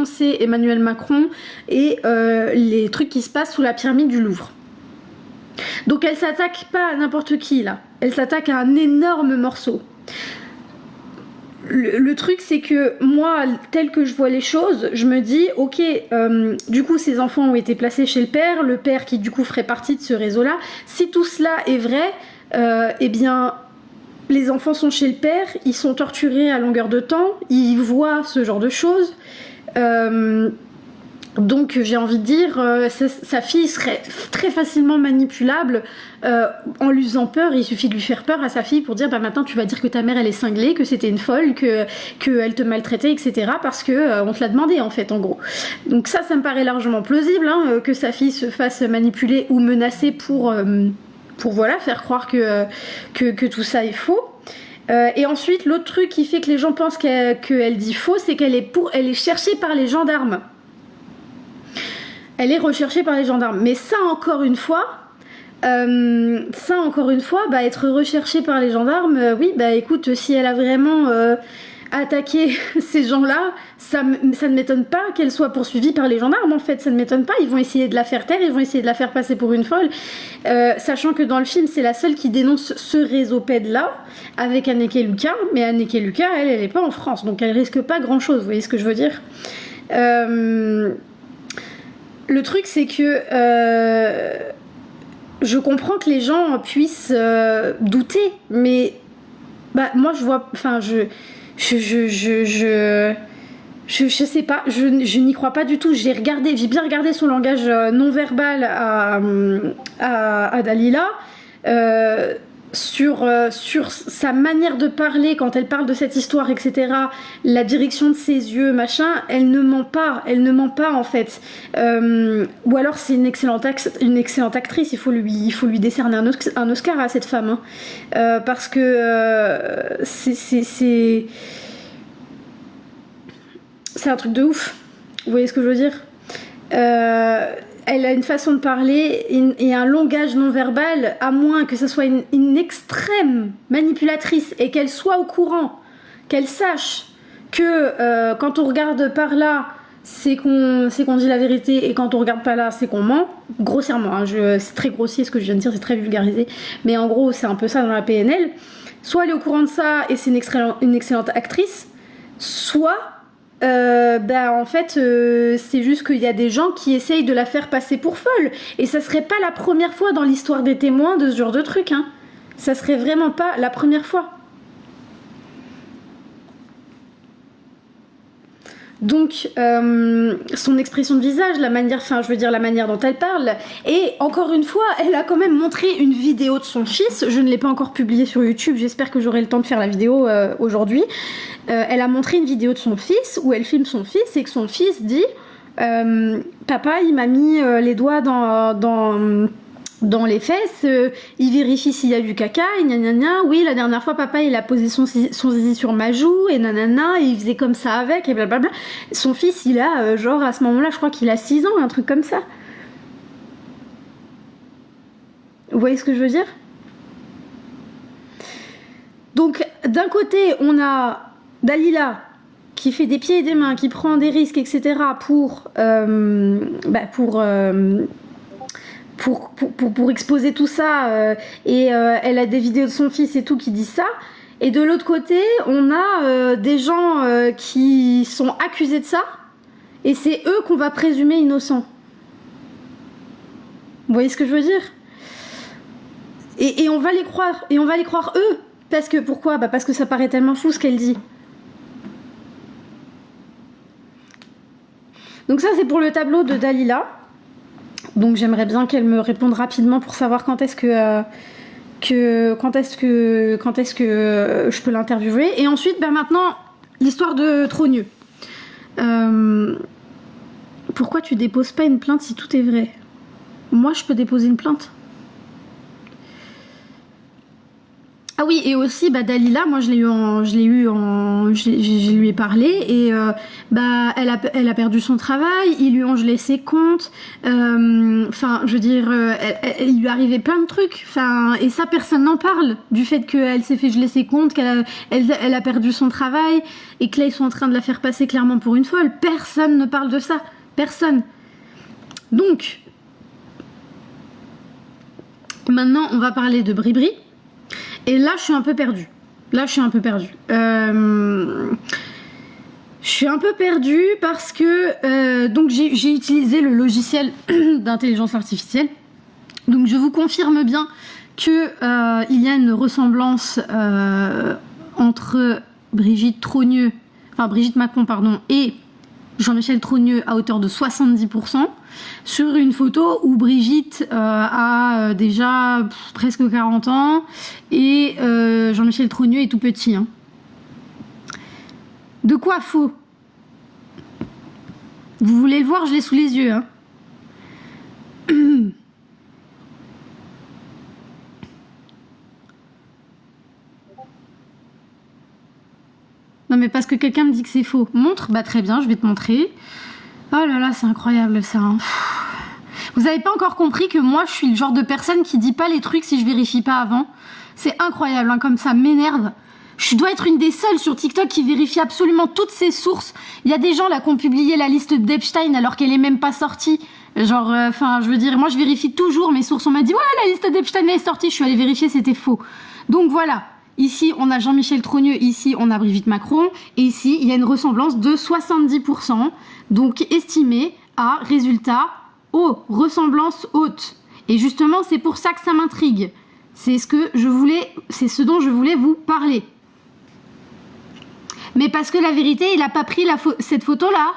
dénoncer Emmanuel Macron et les trucs qui se passent sous la pyramide du Louvre. Donc elle s'attaque pas à n'importe qui là, elle s'attaque à un énorme morceau. Le truc c'est que moi, tel que je vois les choses, je me dis ok, du coup ces enfants ont été placés chez le père qui du coup ferait partie de ce réseau-là. Si tout cela est vrai, eh bien les enfants sont chez le père, ils sont torturés à longueur de temps, ils voient ce genre de choses. Donc j'ai envie de dire, sa fille serait très facilement manipulable en lui faisant peur. Il suffit de lui faire peur à sa fille pour dire bah maintenant tu vas dire que ta mère elle est cinglée, que c'était une folle, que elle te maltraitait, etc. Parce que on te l'a demandé en fait en gros. Donc ça me paraît largement plausible hein, que sa fille se fasse manipuler ou menacer pour voilà faire croire que tout ça est faux. Et ensuite l'autre truc qui fait que les gens pensent qu'elle dit faux, c'est qu'elle est cherchée par les gendarmes. Elle est recherchée par les gendarmes. Mais ça, encore une fois, bah, être recherchée par les gendarmes, oui, bah écoute, si elle a vraiment attaqué ces gens-là, ça ne m'étonne pas qu'elle soit poursuivie par les gendarmes, en fait. Ça ne m'étonne pas. Ils vont essayer de la faire taire, ils vont essayer de la faire passer pour une folle. Sachant que dans le film, c'est la seule qui dénonce ce réseau-pède-là, avec Anneke Lucas. Mais Anneke Lucas, elle est pas en France, donc elle risque pas grand-chose. Vous voyez ce que je veux dire ? Le truc, c'est que je comprends que les gens puissent douter, mais bah, moi, je vois... Enfin, je sais pas, je n'y crois pas du tout. J'ai bien regardé son langage non-verbal à Dalila. Sur sa manière de parler quand elle parle de cette histoire, etc., la direction de ses yeux, machin, elle ne ment pas en fait. Ou alors c'est une excellente actrice, il faut lui décerner un Oscar à cette femme, hein. Parce que c'est un truc de ouf. Vous voyez ce que je veux dire ? Elle a une façon de parler et un langage non verbal, à moins que ce soit une extrême manipulatrice et qu'elle soit au courant, qu'elle sache que quand on regarde par là, c'est qu'on dit la vérité, et quand on regarde pas là, c'est qu'on ment. Grossièrement, hein, c'est très grossier ce que je viens de dire, c'est très vulgarisé, mais en gros, c'est un peu ça dans la PNL. Soit elle est au courant de ça et c'est une excellente actrice, soit... en fait c'est juste qu'il y a des gens qui essayent de la faire passer pour folle, et ça serait pas la première fois dans l'histoire des témoins de ce genre de truc, hein. Ça serait vraiment pas la première fois. Donc son expression de visage, la manière dont elle parle, et encore une fois, elle a quand même montré une vidéo de son fils. Je ne l'ai pas encore publiée sur YouTube, j'espère que j'aurai le temps de faire la vidéo aujourd'hui. Elle a montré une vidéo de son fils où elle filme son fils et que son fils dit papa, il m'a mis les doigts dans les fesses, il vérifie s'il y a du caca, et gna gna gna. Oui, la dernière fois, papa, il a posé son zizi sur ma joue, et nanana, et il faisait comme ça avec, et blablabla. Son fils, il a, genre, à ce moment-là, je crois qu'il a 6 ans, un truc comme ça. Vous voyez ce que je veux dire ? Donc, d'un côté, on a Dalila, qui fait des pieds et des mains, qui prend des risques, etc., pour exposer tout ça, et elle a des vidéos de son fils et tout qui disent ça. Et de l'autre côté, on a des gens qui sont accusés de ça, et c'est eux qu'on va présumer innocents. Vous voyez ce que je veux dire ? Et on va les croire eux. Parce que, pourquoi ? Parce que ça paraît tellement fou ce qu'elle dit. Donc ça, c'est pour le tableau de Dalila. Donc j'aimerais bien qu'elle me réponde rapidement pour savoir quand est-ce que je peux l'interviewer. Et ensuite, maintenant, l'histoire de Trogneux. Pourquoi tu déposes pas une plainte si tout est vrai ? Moi, je peux déposer une plainte. Ah Ah oui, et aussi Dalila, moi je lui ai parlé et elle a perdu son travail, ils lui ont gelé ses comptes, enfin je veux dire, il lui arrivait plein de trucs, enfin et ça personne n'en parle du fait qu'elle s'est fait geler ses comptes, elle a perdu son travail et que là ils sont en train de la faire passer clairement pour une folle. Personne ne parle de ça, personne. Donc maintenant on va parler de Bribri. Et là, je suis un peu perdue. Je suis un peu perdue parce que donc j'ai utilisé le logiciel d'intelligence artificielle. Donc je vous confirme bien que il y a une ressemblance entre Brigitte Macron et Jean-Michel Trogneux à hauteur de 70%, sur une photo où Brigitte a déjà presque 40 ans et Jean-Michel Trogneux est tout petit. Hein. De quoi faux? Vous voulez le voir, je l'ai sous les yeux. Hein. Non mais parce que quelqu'un me dit que c'est faux. Montre, très bien, je vais te montrer. Oh là là, c'est incroyable ça. Hein. Vous avez pas encore compris que moi je suis le genre de personne qui dit pas les trucs si je vérifie pas avant. C'est incroyable, hein, comme ça m'énerve. Je dois être une des seules sur TikTok qui vérifie absolument toutes ses sources. Il y a des gens là qui ont publié la liste d'Epstein alors qu'elle est même pas sortie. Genre, je veux dire, moi je vérifie toujours mes sources. On m'a dit, ouais, la liste d'Epstein est sortie. Je suis allée vérifier, c'était faux. Donc voilà. Ici, on a Jean-Michel Trogneux, ici, on a Brigitte Macron, et ici, il y a une ressemblance de 70%, donc estimée à résultat ressemblance haute. Et justement, c'est pour ça que ça m'intrigue. C'est ce dont je voulais vous parler. Mais parce que la vérité, il n'a pas pris cette photo-là.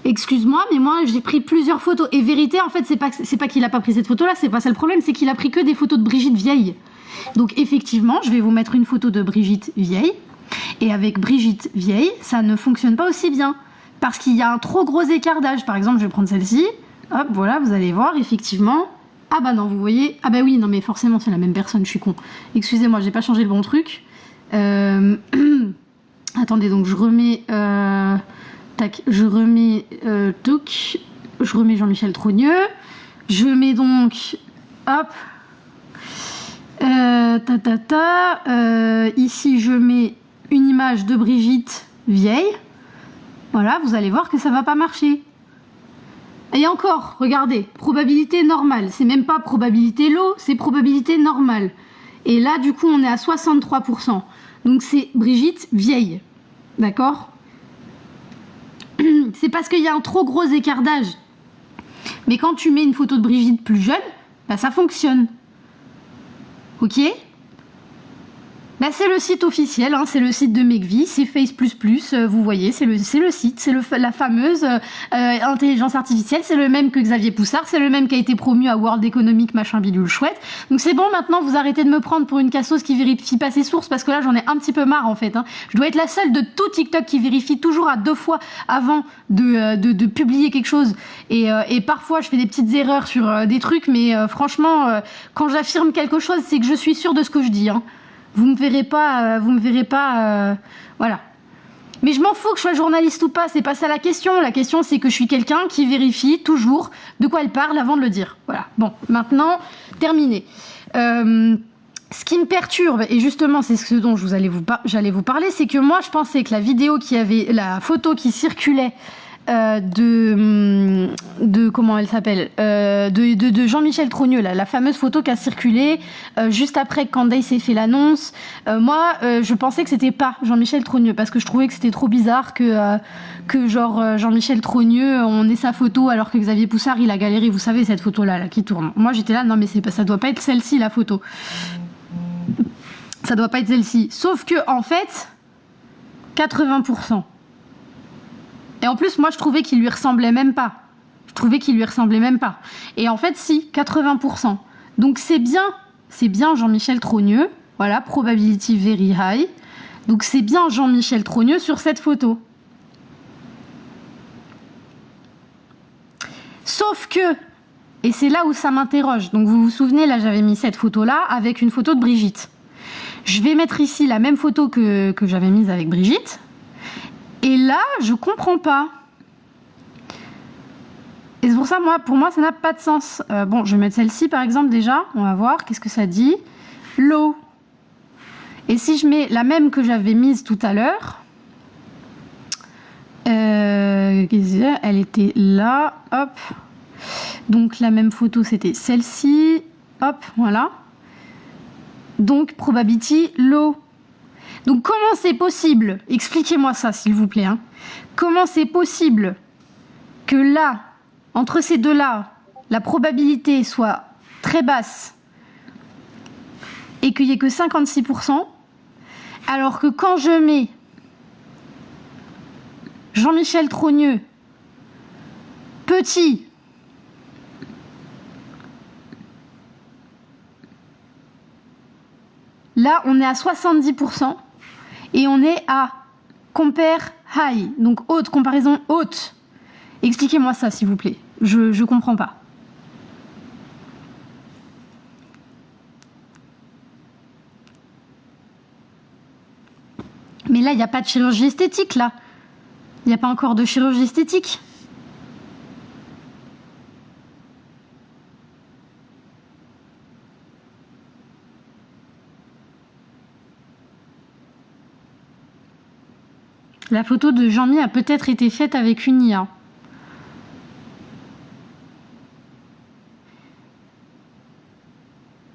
Excuse-moi, mais moi, j'ai pris plusieurs photos. Et vérité, en fait, c'est pas qu'il n'a pas pris cette photo-là, c'est pas ça le problème, c'est qu'il a pris que des photos de Brigitte vieille. Donc effectivement, je vais vous mettre une photo de Brigitte vieille. Et avec Brigitte vieille, ça ne fonctionne pas aussi bien. Parce qu'il y a un trop gros écart d'âge. Par exemple, je vais prendre celle-ci. Hop, voilà, vous allez voir, effectivement. Ah bah non, vous voyez. Ah bah oui, non mais forcément, c'est la même personne, je suis con. Excusez-moi, j'ai pas changé le bon truc. Attendez, donc je remets... je remets Jean-Michel Trogneux. Je mets donc... Hop... ici je mets une image de Brigitte vieille. Voilà, vous allez voir que ça va pas marcher. Et encore, regardez, probabilité normale. C'est même pas probabilité low, c'est probabilité normale. Et là, du coup, on est à 63%. Donc c'est Brigitte vieille. D'accord? C'est parce qu'il y a un trop gros écart d'âge. Mais quand tu mets une photo de Brigitte plus jeune, ça fonctionne. Ok? C'est le site officiel, hein, c'est le site de Mekvi, c'est Face++, vous voyez, c'est le site, c'est la fameuse intelligence artificielle, c'est le même que Xavier Poussard, c'est le même qui a été promu à World Economic machin bidule chouette. Donc c'est bon, maintenant vous arrêtez de me prendre pour une cassos qui vérifie pas ses sources, parce que là j'en ai un petit peu marre en fait. Hein. Je dois être la seule de tout TikTok qui vérifie toujours à 2 fois avant de publier quelque chose. Et parfois je fais des petites erreurs sur des trucs, mais franchement, quand j'affirme quelque chose, c'est que je suis sûre de ce que je dis. Hein. Vous me verrez pas, voilà. Mais je m'en fous que je sois journaliste ou pas, c'est pas ça la question. La question, c'est que je suis quelqu'un qui vérifie toujours de quoi elle parle avant de le dire. Voilà. Bon, maintenant, terminé. Ce qui me perturbe, et justement, c'est ce dont j'allais vous parler, c'est que moi, je pensais que la photo qui circulait de comment elle s'appelle de Jean-Michel Trogneux, la fameuse photo qui a circulé juste après que Candace ait fait l'annonce. Moi, je pensais que c'était pas Jean-Michel Trogneux parce que je trouvais que c'était trop bizarre que genre Jean-Michel Trogneux, on ait sa photo alors que Xavier Poussard il a galéré. Vous savez cette photo là qui tourne. Moi j'étais là, non mais ça doit pas être celle-ci la photo. Ça doit pas être celle-ci. Sauf que en fait, 80%. Et en plus, moi, je trouvais qu'il lui ressemblait même pas. Et en fait, si, 80%. Donc, c'est bien Jean-Michel Trogneux. Voilà, probability very high. Donc, c'est bien Jean-Michel Trogneux sur cette photo. Sauf que Et c'est là où ça m'interroge. Donc vous vous souvenez, là j'avais mis cette photo-là avec une photo de Brigitte. Je vais mettre ici la même photo que j'avais mise avec Brigitte. Et là, je comprends pas. Et c'est pour ça, pour moi, ça n'a pas de sens. Bon, je vais mettre celle-ci, par exemple, déjà. On va voir, qu'est-ce que ça dit. L'eau. Et si je mets la même que j'avais mise tout à l'heure, elle était là, hop. Donc, la même photo, c'était celle-ci. Hop, voilà. Donc, probability, l'eau. Donc, comment c'est possible? Expliquez-moi ça, s'il vous plaît. Hein. Comment c'est possible que là, entre ces deux-là, la probabilité soit très basse et qu'il n'y ait que 56%, alors que quand je mets Jean-Michel Trogneux, petit, là, on est à 70% et on est à compare high, donc haute, comparaison haute. Expliquez-moi ça, s'il vous plaît. Je comprends pas. Mais là, il n'y a pas de chirurgie esthétique, là. Il n'y a pas encore de chirurgie esthétique. La photo de Jean-Mi a peut-être été faite avec une IA.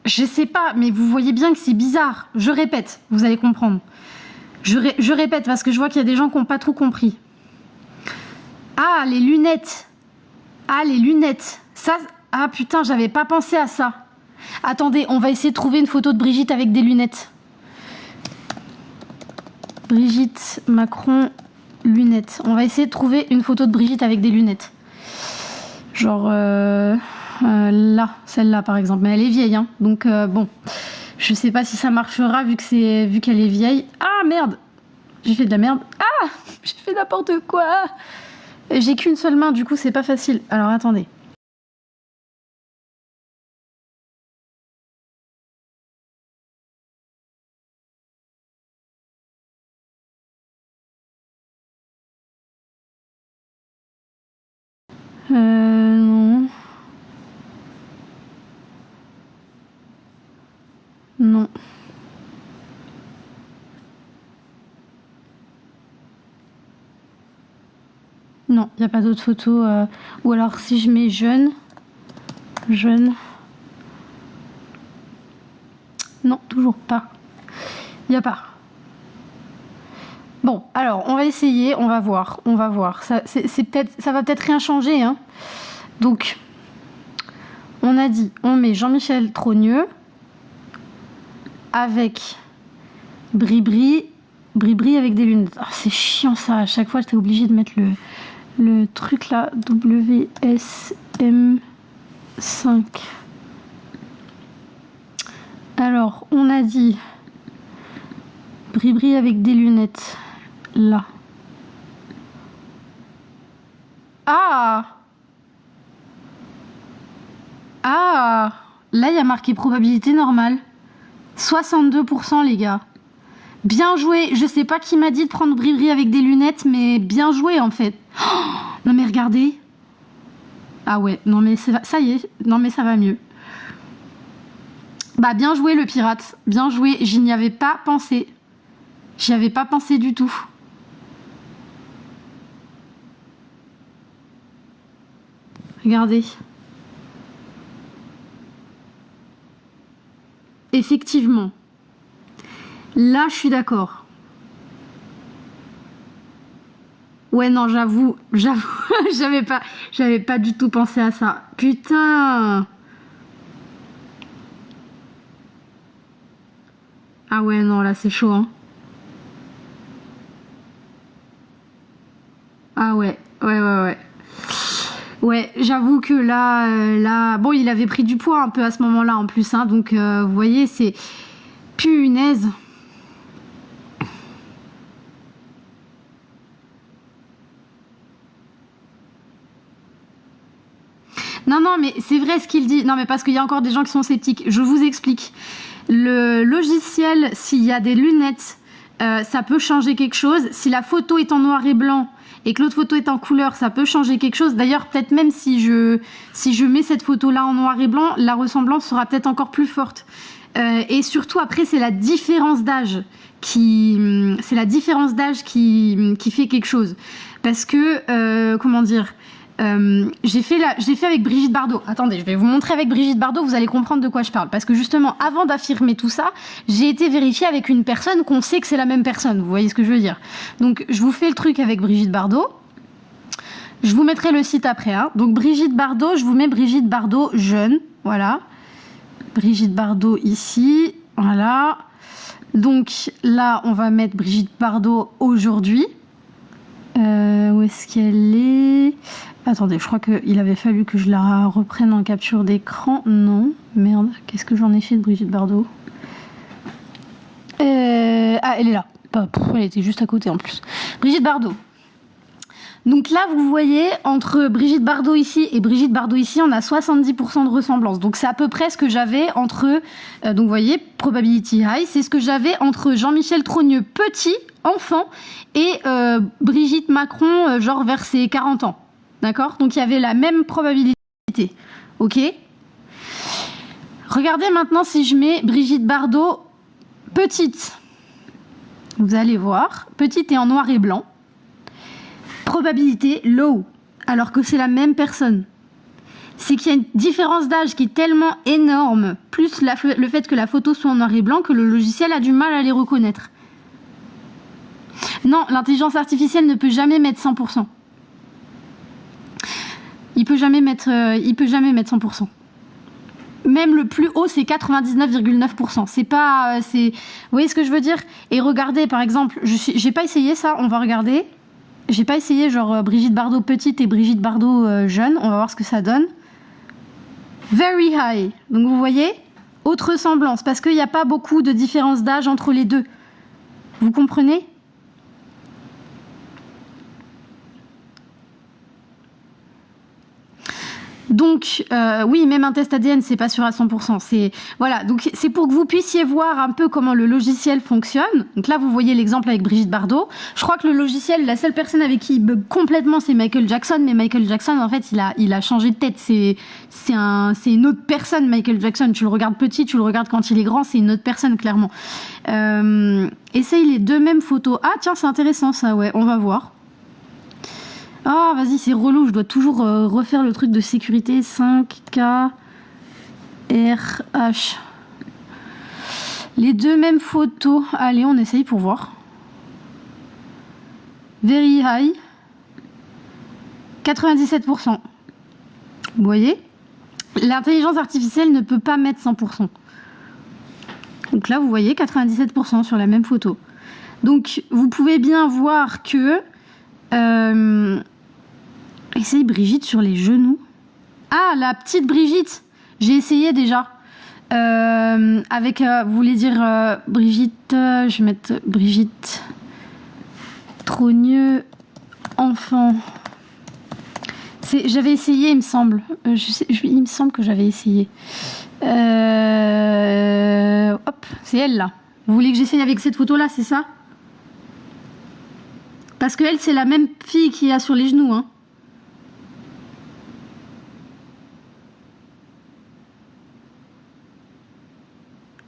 Je sais pas, mais vous voyez bien que c'est bizarre. Je répète, vous allez comprendre. Je répète parce que je vois qu'il y a des gens qui n'ont pas trop compris. Ah, les lunettes. Ah, les lunettes. Ça, ah putain, j'avais pas pensé à ça. Attendez, on va essayer de trouver une photo de Brigitte avec des lunettes. Brigitte Macron, lunettes. On va essayer de trouver une photo de Brigitte avec des lunettes. Genre là, celle-là par exemple. Mais elle est vieille, hein. Donc bon, je sais pas si ça marchera vu qu'elle est vieille. Ah merde, j'ai fait de la merde. Ah, j'ai fait n'importe quoi. J'ai qu'une seule main, du coup c'est pas facile. Alors attendez. Non. Non. Non, il n'y a pas d'autres photos. Ou alors si je mets jeune. Non, toujours pas. Il n'y a pas. Bon, alors on va essayer, on va voir. Ça va peut-être rien changer. Hein. Donc, on a dit, on met Jean-Michel Trogneux avec Bribri avec des lunettes. Oh, c'est chiant ça, à chaque fois j'étais obligée de mettre le truc là, WSM5. Alors, on a dit Bribri avec des lunettes. Là. Ah! Là, il y a marqué probabilité normale. 62%, les gars. Bien joué. Je sais pas qui m'a dit de prendre Bribri avec des lunettes, mais bien joué, en fait. Oh, non, mais regardez. Ah ouais, non, mais ça y est. Non, mais ça va mieux. Bah, bien joué, le pirate. Bien joué. Je n'y avais pas pensé. J'y avais pas pensé du tout. Regardez. Effectivement. Là, je suis d'accord. Ouais, non, j'avoue, j'avais pas du tout pensé à ça. Putain. Ah ouais, non, là, c'est chaud, hein. Ah ouais. Ouais, j'avoue que là, bon, il avait pris du poids un peu à ce moment-là en plus, hein, donc vous voyez, c'est punaise. Non, non, mais c'est vrai ce qu'il dit. Non, mais parce qu'il y a encore des gens qui sont sceptiques. Je vous explique. Le logiciel, s'il y a des lunettes, ça peut changer quelque chose. Si la photo est en noir et blanc et que l'autre photo est en couleur, ça peut changer quelque chose. D'ailleurs, peut-être même si je mets cette photo-là en noir et blanc, la ressemblance sera peut-être encore plus forte. Et surtout, après, c'est la différence d'âge qui fait quelque chose. Parce que, comment dire... j'ai fait avec Brigitte Bardot. Attendez, je vais vous montrer avec Brigitte Bardot, vous allez comprendre de quoi je parle. Parce que justement, avant d'affirmer tout ça, j'ai été vérifier avec une personne qu'on sait que c'est la même personne. Vous voyez ce que je veux dire? Donc, je vous fais le truc avec Brigitte Bardot. Je vous mettrai le site après. Hein. Donc, Brigitte Bardot, je vous mets Brigitte Bardot jeune. Voilà. Brigitte Bardot ici. Voilà. Donc, là, on va mettre Brigitte Bardot aujourd'hui. Où est-ce qu'elle est? Attendez, je crois qu'il avait fallu que je la reprenne en capture d'écran. Non, merde, qu'est-ce que j'en ai fait de Brigitte Bardot? Ah, elle est là. Elle était juste à côté en plus. Brigitte Bardot. Donc là, vous voyez, entre Brigitte Bardot ici et Brigitte Bardot ici, on a 70% de ressemblance. Donc c'est à peu près ce que j'avais entre... donc vous voyez, probability high, c'est ce que j'avais entre Jean-Michel Trogneux petit, enfant, et Brigitte Macron, genre vers ses 40 ans. D'accord? Donc il y avait la même probabilité. Ok? Regardez maintenant si je mets Brigitte Bardot petite. Vous allez voir. Petite et en noir et blanc. Probabilité low. Alors que c'est la même personne. C'est qu'il y a une différence d'âge qui est tellement énorme, plus le fait que la photo soit en noir et blanc, que le logiciel a du mal à les reconnaître. Non, l'intelligence artificielle ne peut jamais mettre 100%. Il peut jamais mettre 100%. Même le plus haut, c'est 99,9%. C'est pas... Vous voyez ce que je veux dire? Et regardez, par exemple, j'ai pas essayé ça, on va regarder. J'ai pas essayé genre Brigitte Bardot petite et Brigitte Bardot jeune. On va voir ce que ça donne. Very high. Donc vous voyez, autre ressemblance, parce qu'il n'y a pas beaucoup de différence d'âge entre les deux. Vous comprenez? Donc, oui, même un test ADN, c'est pas sûr à 100%. Voilà, donc c'est pour que vous puissiez voir un peu comment le logiciel fonctionne. Donc là, vous voyez l'exemple avec Brigitte Bardot. Je crois que le logiciel, la seule personne avec qui il bug complètement, c'est Michael Jackson. Mais Michael Jackson, en fait, il a changé de tête. C'est une autre personne, Michael Jackson. Tu le regardes petit, tu le regardes quand il est grand, c'est une autre personne, clairement. Essaye les deux mêmes photos. Ah, tiens, c'est intéressant ça, ouais, on va voir. Ah, vas-y, c'est relou, je dois toujours refaire le truc de sécurité. 5K RH. Les deux mêmes photos. Allez, on essaye pour voir. Very high. 97%. Vous voyez? L'intelligence artificielle ne peut pas mettre 100%. Donc là, vous voyez 97% sur la même photo. Donc, vous pouvez bien voir que... Essaye Brigitte sur les genoux. Ah, la petite Brigitte. J'ai essayé déjà. Avec, vous voulez dire Brigitte... je vais mettre Brigitte Trogneux enfant. J'avais essayé, il me semble. Il me semble que j'avais essayé. Hop, c'est elle là. Vous voulez que j'essaye avec cette photo-là, c'est ça? Parce que elle, c'est la même fille qui a sur les genoux, hein.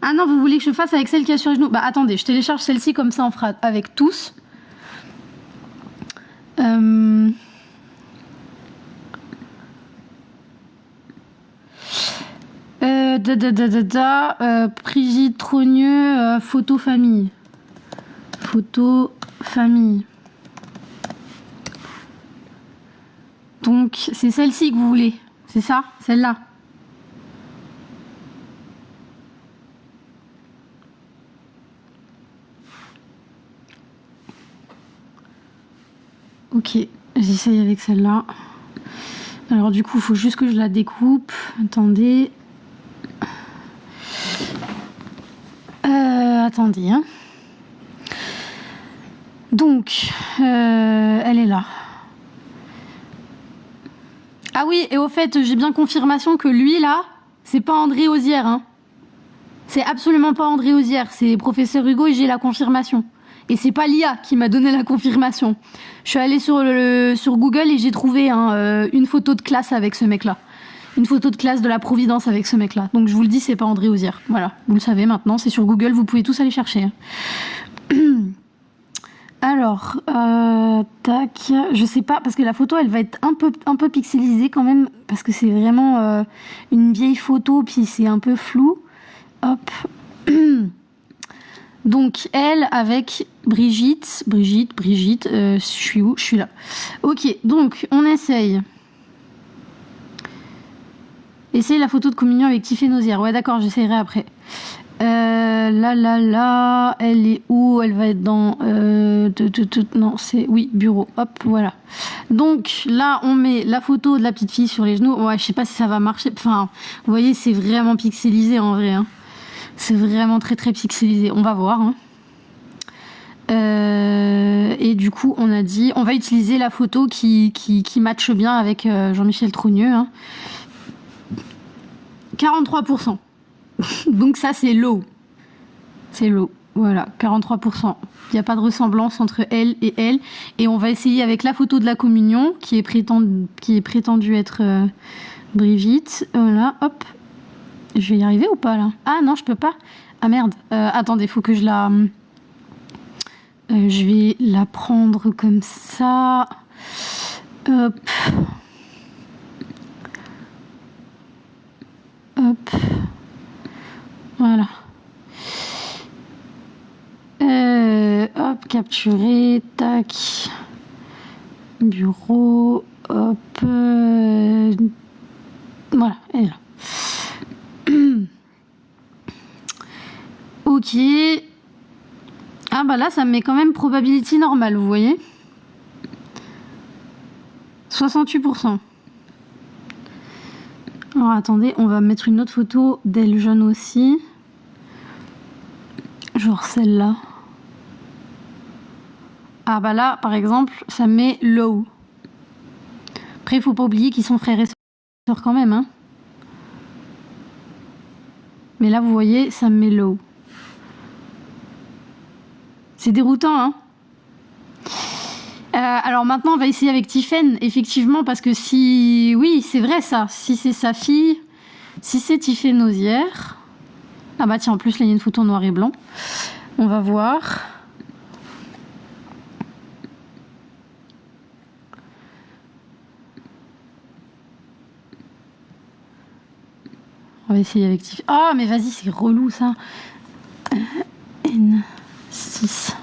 Ah non, vous voulez que je fasse avec celle qui a sur les genoux? Bah attendez, je télécharge celle-ci, comme ça on fera avec tous. Brigitte Trogneux, photo famille. Photo famille. Donc c'est celle-ci que vous voulez, c'est ça? Celle-là? Ok, j'essaye avec celle-là. Alors du coup, il faut juste que je la découpe. Attendez. Attendez. Hein. Donc, elle est là. Ah oui, et au fait, j'ai bien confirmation que lui, là, c'est pas André Ozière, hein. C'est absolument pas André Ozière, c'est professeur Hugo et j'ai la confirmation. Et c'est pas l'IA qui m'a donné la confirmation. Je suis allée sur Google et j'ai trouvé une photo de classe avec ce mec-là. Une photo de classe de la Providence avec ce mec-là. Donc je vous le dis, c'est pas André Ozière. Voilà, vous le savez maintenant, c'est sur Google, vous pouvez tous aller chercher. Alors, tac, je sais pas, parce que la photo, elle va être un peu pixelisée quand même, parce que c'est vraiment une vieille photo, puis c'est un peu flou. Hop. Donc, elle avec Brigitte, je suis où? Je suis là. Ok, donc, on essaye. Essaye la photo de communion avec Tiffany Nozière. Ouais, d'accord, j'essayerai après. Là, elle est où? Elle va être dans... non, c'est... Oui, bureau. Hop, voilà. Donc, là, on met la photo de la petite fille sur les genoux. Ouais, je sais pas si ça va marcher. Enfin, vous voyez, c'est vraiment pixelisé en vrai. Hein. C'est vraiment très, très pixelisé. On va voir. Hein. Et du coup, on a dit... On va utiliser la photo qui matche bien avec Jean-Michel Trogneux. Hein. 43%. Donc ça, c'est low. C'est low. Voilà, 43%. Il n'y a pas de ressemblance entre elle et elle. Et on va essayer avec la photo de la communion, qui est prétendue être Brigitte. Voilà, hop. Je vais y arriver ou pas, là? Ah non, je peux pas. Ah merde. Attendez, faut que je la... je vais la prendre comme ça. Hop. Hop. Voilà. Hop, capturer, tac. Bureau, hop. Voilà, elle est là. Ok. Ah bah là, ça me met quand même probability normale, vous voyez. 68%. Alors attendez, on va mettre une autre photo d'elle jeune aussi. Genre celle-là. Ah bah là, par exemple, ça met low. Après, il faut pas oublier qu'ils sont frères et sœurs quand même. Hein. Mais là, vous voyez, ça me met low. C'est déroutant, hein. Alors maintenant, on va essayer avec Tiffen, effectivement, parce que si... Oui, c'est vrai ça. Si c'est sa fille, si c'est Tiffen Nozière... Ah bah tiens, en plus, là, il y a une photo en noir et blanc. On va voir. On va essayer avec Tiffen. Ah, mais vas-y, c'est relou, ça. N6...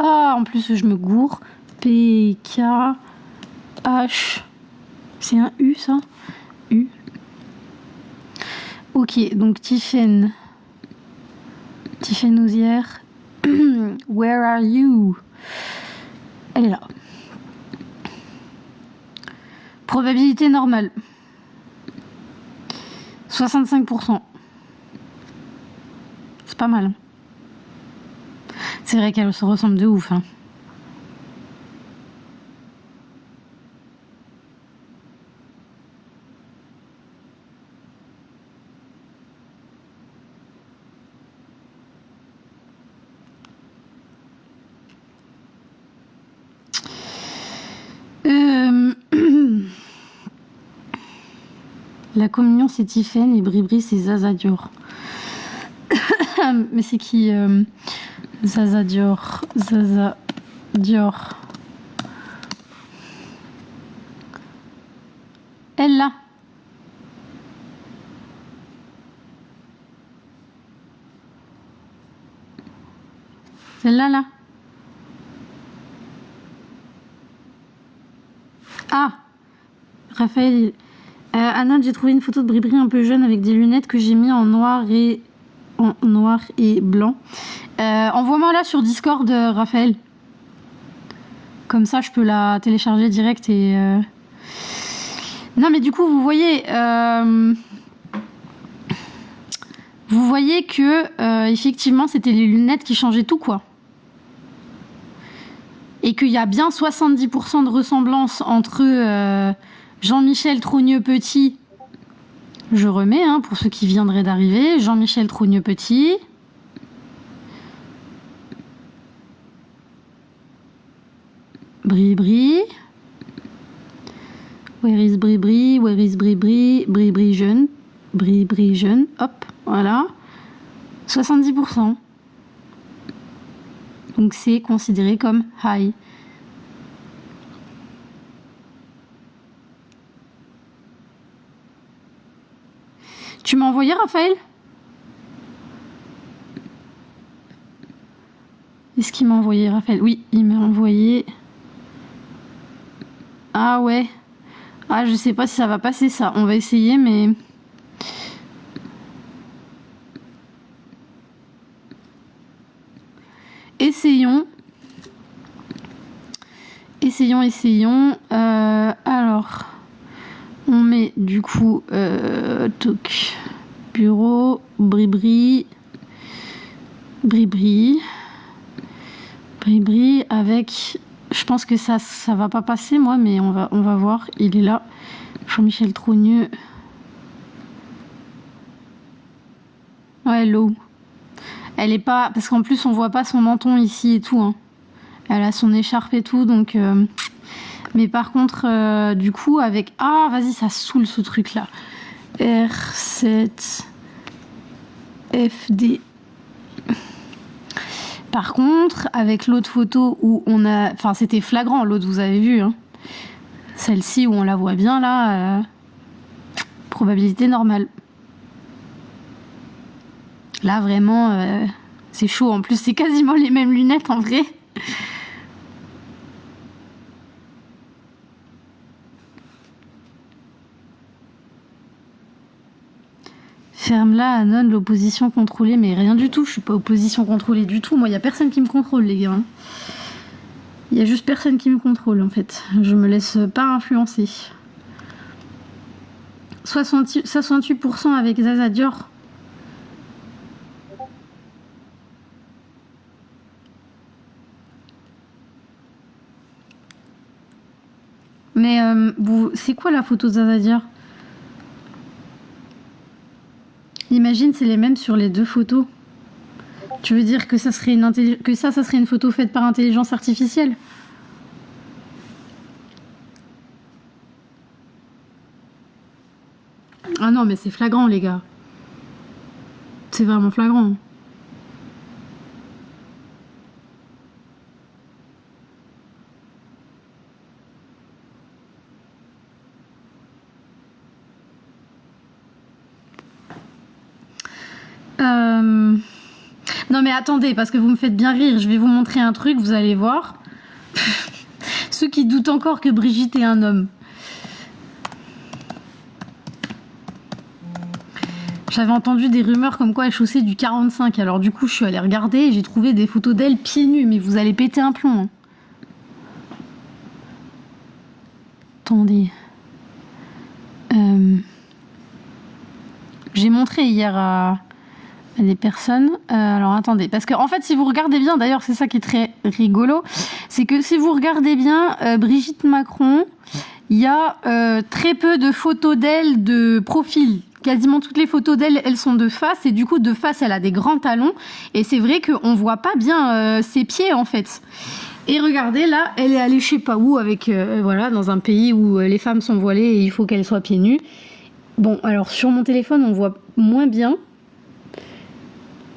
Ah, en plus, je me gourre. P, K, H. C'est un U, ça? U. Ok, donc Tiffen Nozière. Where are you? Elle est là. Probabilité normale. 65%. C'est pas mal. C'est vrai qu'elle se ressemble de ouf. Hein. La communion, c'est Tiffen et Bribri, c'est Zaza Dior. Mais c'est qui Zaza Dior. Elle là. Celle-là là. Ah, Raphaël. Anna, j'ai trouvé une photo de Bribri un peu jeune avec des lunettes que j'ai mis en noir et blanc. Envoie-moi là sur Discord, Raphaël. Comme ça, je peux la télécharger direct et... Non, mais du coup, vous voyez que effectivement, c'était les lunettes qui changeaient tout, quoi. et qu'il y a bien 70% de ressemblance entre Jean-Michel Trogneux-Petit, je remets pour ceux qui viendraient d'arriver, Jean-Michel Trogneux-Petit, Bribri, where is Bribri, where is Bribri, Bribri jeune, hop, voilà, 70%. Donc c'est considéré comme high. Tu m'as envoyé, Raphaël? Est-ce qu'il m'a envoyé, Raphaël? Oui, il m'a envoyé. Ah ouais. Ah, je sais pas si ça va passer ça. On va essayer, mais... Essayons. Alors, on met du coup toc, bureau, Bribri avec, je pense que ça va pas passer moi, mais on va voir. Il est là, Jean-Michel Trogneux. Ouais, low. Elle est pas, parce qu'en plus on voit pas son menton ici et tout. Elle a son écharpe et tout, donc. Mais par contre, du coup, avec... Ah, vas-y, ça saoule ce truc-là. R7 FD. Par contre, avec l'autre photo où on a... Enfin, c'était flagrant, l'autre, vous avez vu. Celle-ci où on la voit bien, là, probabilité normale. Là, vraiment, c'est chaud. En plus, c'est quasiment les mêmes lunettes, en vrai. Ferme-la, Anon, l'opposition contrôlée. Mais rien du tout, je suis pas opposition contrôlée du tout. Moi, il n'y a personne qui me contrôle, les gars. Il y a juste personne qui me contrôle, en fait. Je me laisse pas influencer. 68% avec Zaza Dior. Mais c'est quoi la photo de Zaza Dior? Imagine, c'est les mêmes sur les deux photos. Tu veux dire que ça serait une photo faite par intelligence artificielle? Ah non, mais c'est flagrant, les gars. C'est vraiment flagrant. Non mais attendez, parce que vous me faites bien rire, je vais vous montrer un truc, vous allez voir. Ceux qui doutent encore que Brigitte est un homme. J'avais entendu des rumeurs comme quoi elle chaussait du 45, alors du coup je suis allée regarder et j'ai trouvé des photos d'elle pieds nus, mais vous allez péter un plomb. Attendez. J'ai montré hier à des personnes. Alors attendez, parce que en fait, si vous regardez bien, d'ailleurs, c'est ça qui est très rigolo, c'est que si vous regardez bien Brigitte Macron, il y a très peu de photos d'elle de profil. Quasiment toutes les photos d'elle, elles sont de face, et du coup, de face, elle a des grands talons, et c'est vrai qu'on voit pas bien ses pieds, en fait. Et regardez, là, elle est allée je sais pas où, avec, voilà, dans un pays où les femmes sont voilées et il faut qu'elles soient pieds nus. Bon, alors sur mon téléphone, on voit moins bien.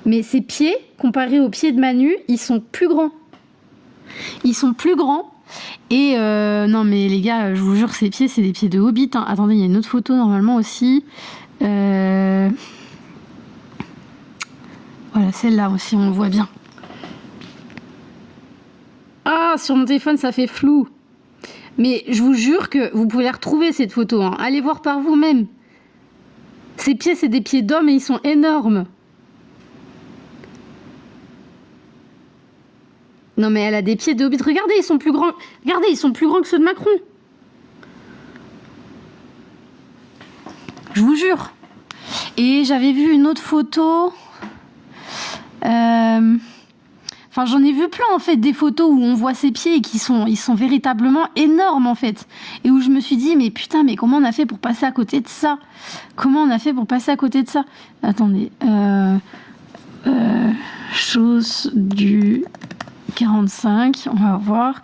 Mais ses pieds, comparés aux pieds de Manu, ils sont plus grands. Ils sont plus grands. Et non, mais les gars, je vous jure, ces pieds, c'est des pieds de hobbit. Attendez, il y a une autre photo normalement aussi. Voilà, celle-là aussi, on le voit bien. Ah, sur mon téléphone, ça fait flou. Mais je vous jure que vous pouvez la retrouver, cette photo. Allez voir par vous-même. Ces pieds, c'est des pieds d'homme et ils sont énormes. Non, mais elle a des pieds de hobbit. Regardez, ils sont plus grands. Regardez, ils sont plus grands que ceux de Macron. Je vous jure. Et j'avais vu une autre photo. Enfin, j'en ai vu plein, en fait, des photos où on voit ses pieds et ils sont véritablement énormes, en fait. Et où je me suis dit, mais putain, mais comment on a fait pour passer à côté de ça? Comment on a fait pour passer à côté de ça? Attendez. Chose du 45, on va voir.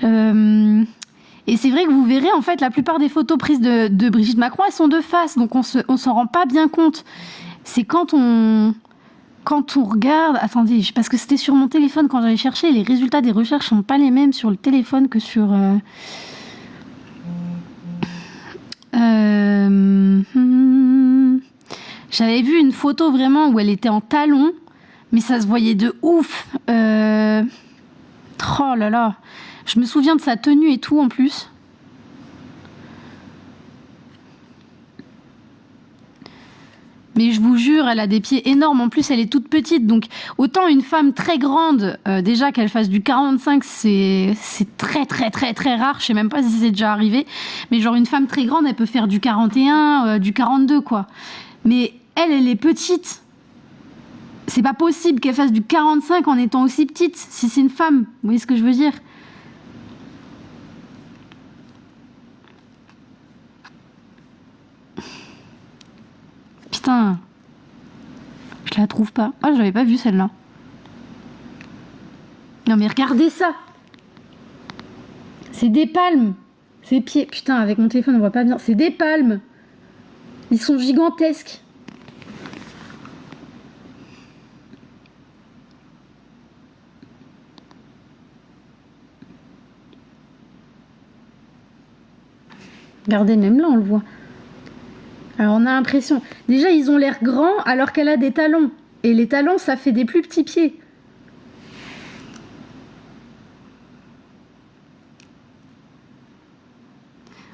Et c'est vrai que vous verrez, en fait, la plupart des photos prises de Brigitte Macron, elles sont de face, donc on s'en rend pas bien compte. C'est quand on regarde... Attendez, parce que c'était sur mon téléphone quand j'allais chercher, les résultats des recherches sont pas les mêmes sur le téléphone que sur... J'avais vu une photo vraiment où elle était en talons, mais ça se voyait de ouf. Oh là là. Je me souviens de sa tenue et tout en plus. Mais je vous jure, elle a des pieds énormes. En plus, elle est toute petite. Donc, autant une femme très grande, déjà qu'elle fasse du 45, c'est très, très, très, très rare. Je sais même pas si c'est déjà arrivé. Mais genre, une femme très grande, elle peut faire du 41, du 42, quoi. Mais elle est petite. C'est pas possible qu'elle fasse du 45 en étant aussi petite, si c'est une femme. Vous voyez ce que je veux dire? Putain. Je la trouve pas. Ah, je l'avais pas vue celle-là. Non mais regardez ça. C'est des palmes. Ses pieds. Putain, avec mon téléphone on voit pas bien. C'est des palmes. Ils sont gigantesques. Regardez, même là on le voit. Alors on a l'impression... Déjà ils ont l'air grands alors qu'elle a des talons. Et les talons ça fait des plus petits pieds.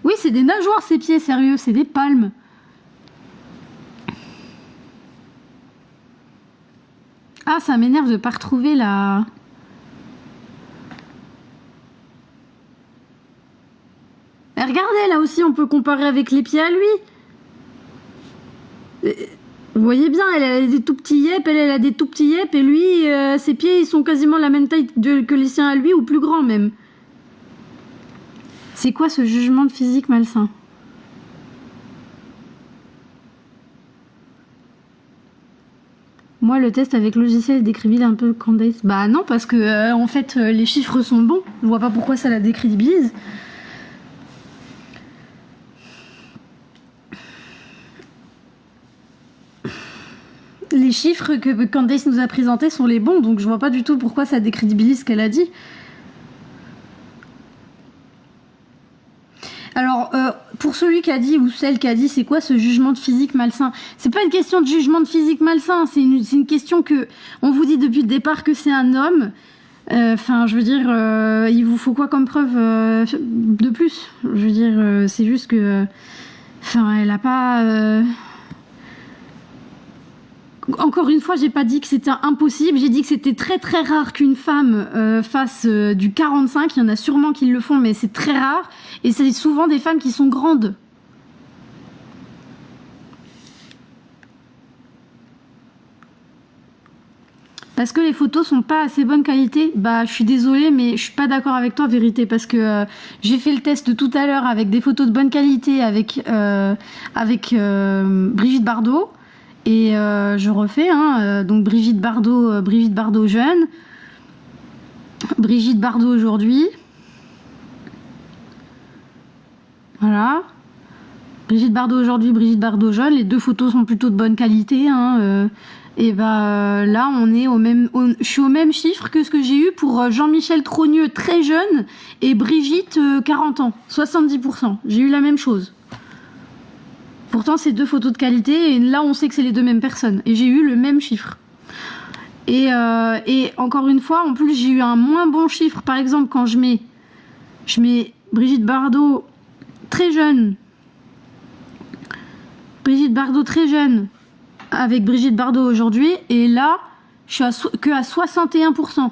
Oui, c'est des nageoires ces pieds, sérieux, c'est des palmes. Ah, ça m'énerve de pas retrouver la... Et regardez, là aussi on peut comparer avec les pieds à lui. Vous voyez bien, elle a des tout petits yep, elle a des tout petits yep, et lui, ses pieds, ils sont quasiment la même taille que les siens à lui, ou plus grands même. C'est quoi ce jugement de physique malsain? Moi, le test avec logiciel décrédibilise un peu Candace. Bah non, parce que en fait, les chiffres sont bons. Je vois pas pourquoi ça la décrédibilise. Les chiffres que Candace nous a présentés sont les bons, donc je vois pas du tout pourquoi ça décrédibilise ce qu'elle a dit. Alors, pour celui qui a dit, ou celle qui a dit, c'est quoi ce jugement de physique malsain? C'est pas une question de jugement de physique malsain, c'est une question que on vous dit depuis le départ que c'est un homme. Enfin, je veux dire, il vous faut quoi comme preuve de plus? Je veux dire, c'est juste que... Enfin, elle a pas... Encore une fois, j'ai pas dit que c'était impossible, j'ai dit que c'était très très rare qu'une femme fasse du 45, il y en a sûrement qui le font, mais c'est très rare, et c'est souvent des femmes qui sont grandes. Parce que les photos sont pas assez bonne qualité, bah je suis désolée, mais je suis pas d'accord avec toi, vérité, parce que j'ai fait le test tout à l'heure avec des photos de bonne qualité avec Brigitte Bardot. Et je refais, hein, donc Brigitte Bardot jeune, Brigitte Bardot aujourd'hui, voilà, Brigitte Bardot aujourd'hui, Brigitte Bardot jeune, les deux photos sont plutôt de bonne qualité, hein, et bah là on est je suis au même chiffre que ce que j'ai eu pour Jean-Michel Trogneux très jeune et Brigitte 40 ans, 70%, j'ai eu la même chose. Pourtant, c'est deux photos de qualité, et là, on sait que c'est les deux mêmes personnes. Et j'ai eu le même chiffre. Et encore une fois, en plus, j'ai eu un moins bon chiffre. Par exemple, quand je mets Brigitte Bardot très jeune, avec Brigitte Bardot aujourd'hui, et là, je suis que à 61%.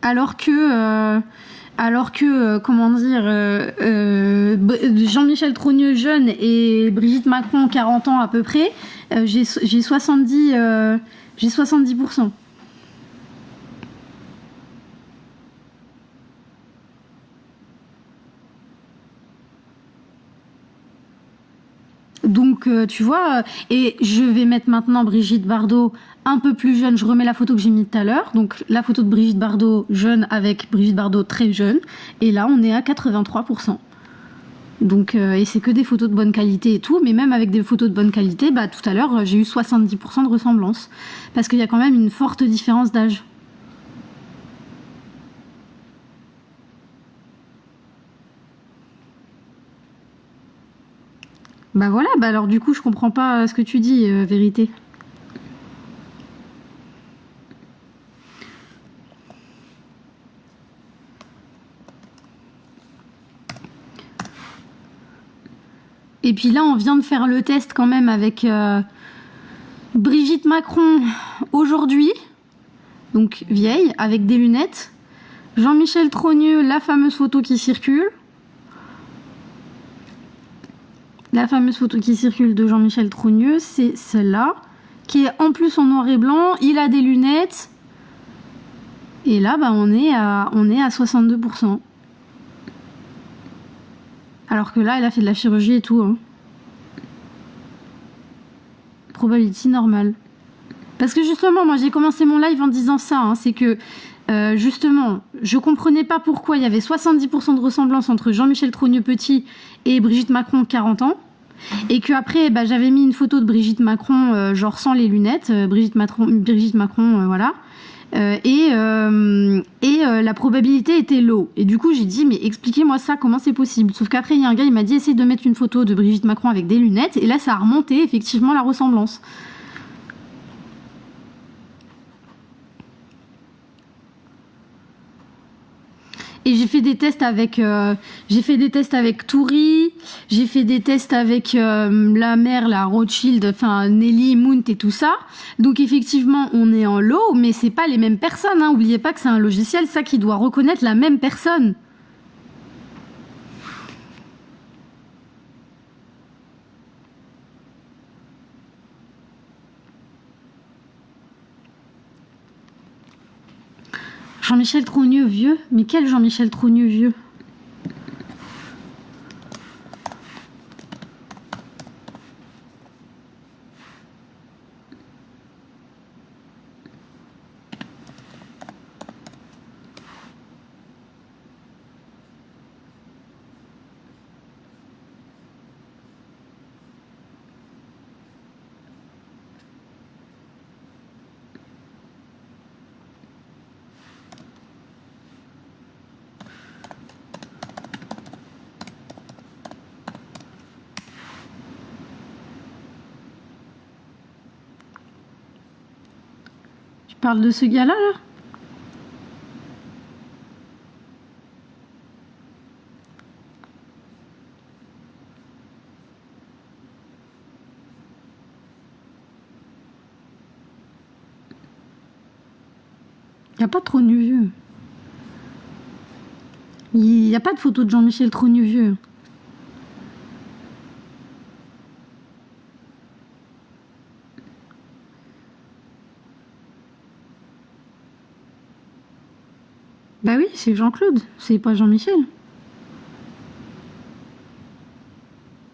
Alors que, comment dire, Jean-Michel Trogneux jeune et Brigitte Macron 40 ans à peu près, j'ai 70%. Donc, tu vois, et je vais mettre maintenant Brigitte Bardot un peu plus jeune. Je remets la photo que j'ai mise tout à l'heure. Donc, la photo de Brigitte Bardot jeune avec Brigitte Bardot très jeune. Et là, on est à 83%. Donc, et c'est que des photos de bonne qualité et tout. Mais même avec des photos de bonne qualité, bah, tout à l'heure, j'ai eu 70% de ressemblance. Parce qu'il y a quand même une forte différence d'âge. Bah voilà, bah alors du coup, je comprends pas ce que tu dis, vérité. Et puis là, on vient de faire le test quand même avec Brigitte Macron aujourd'hui, donc vieille, avec des lunettes. Jean-Michel Trogneux, la fameuse photo qui circule. La fameuse photo qui circule de Jean-Michel Trogneux, c'est celle-là, qui est en plus en noir et blanc. Il a des lunettes. Et là, bah, on est à 62%. Alors que là, elle a fait de la chirurgie et tout. Hein. Probability normale. Parce que justement, moi, j'ai commencé mon live en disant ça. Hein, c'est que, justement, je comprenais pas pourquoi il y avait 70% de ressemblance entre Jean-Michel Trogneux petit et Brigitte Macron 40 ans. Et que après, bah, j'avais mis une photo de Brigitte Macron, genre sans les lunettes. Brigitte Macron, voilà. La probabilité était low. Et du coup, j'ai dit, mais expliquez-moi ça, comment c'est possible? Sauf qu'après, il y a un gars, il m'a dit, essaye de mettre une photo de Brigitte Macron avec des lunettes. Et là, ça a remonté effectivement la ressemblance. Et j'ai fait des tests avec Toury, j'ai fait des tests avec la mère, la Rothschild, enfin Nelly, Mount et tout ça. Donc effectivement, on est en lot, mais c'est pas les mêmes personnes. Hein. Oubliez pas que c'est un logiciel, ça qui doit reconnaître la même personne. Jean-Michel Trogneux vieux? Mais quel Jean-Michel Trogneux vieux? Tu parles de ce gars-là, là? Y a pas de Trogneux vieux. Il n'y a pas de photo de Jean-Michel Trogneux vieux. Bah oui, c'est Jean-Claude, c'est pas Jean-Michel.